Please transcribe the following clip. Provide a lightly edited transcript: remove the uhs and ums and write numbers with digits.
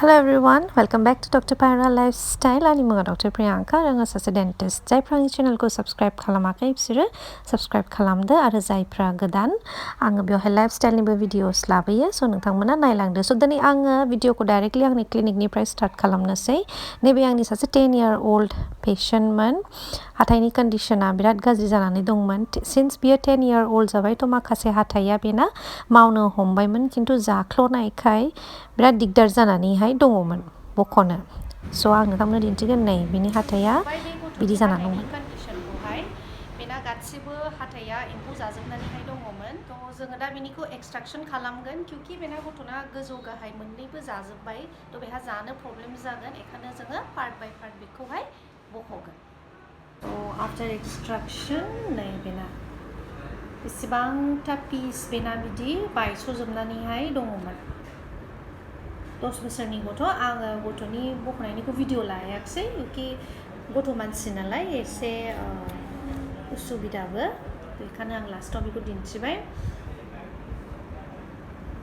Hello everyone, welcome back to Dr. Pyra Lifestyle. Ani mga Dr. Priyanka आङो सासे dentist जायफ्रा आंनि चेनेलखौ subscribe खालामाखै बिसोरो साबस्क्राइब खालामदो आरो जायफ्रा गोदान आङो बेवहाय लाइफस्टाइलनिबो भिडिअस लाबोयो स' नोंथांमोना नायलांदो स' दिनै आङो भिडिअखौ डाइरेक्टलि आंनि क्लिनिकनिफ्राय स्टार्ट खालामनोसै नैबे आंनि सासे 10 year old पेशेन्टमोन हाथाइनि कन्डिशना बिराद गाज्रि जानानै दंमोन सिन्स बियो 10 year old जाबाय थ' माखासे हाथाइया बेना मावनो हमबायमोन खिन्थु जाख्ल'नायखाय बिराद दिगदार जानानैहाय दङमोन बख'नो स' आं नोंथांनो दिन्थिगोन नै बिनि हाथाइया बिदि जानानै दंमोन कन्डिशनखौहाय बेना गासिबो हाथाइया एम्फौ जाजोबनानैहाय दङमोन थ' जोङो दा बिनिखौ एक्सट्राक्शन खालामगोन क्योंकि बेना गथ'ना गोजौ गाहाय मोननैबो जाजोब्बाय थ' बेहा जानो प्रब्लेम जागोन बेखायनो जोङो पार्ट बाय पार्ट बेखौहाय बख'गोन थ' आफ्टार एक्सट्राक्शन नै बेना बेसेबांथा पिस बेना बिदि बायस'जोबनानैहाय दङमोन 10 बोसोरनि गथ' आङो गथ'नि बख'नायनिखौ भिडिअ लायाखिसै कि गथ' मानसि नालाय एसे उसुबिदाबो बेखायनो आं लास्टआव बेखौ दिन्थिबाय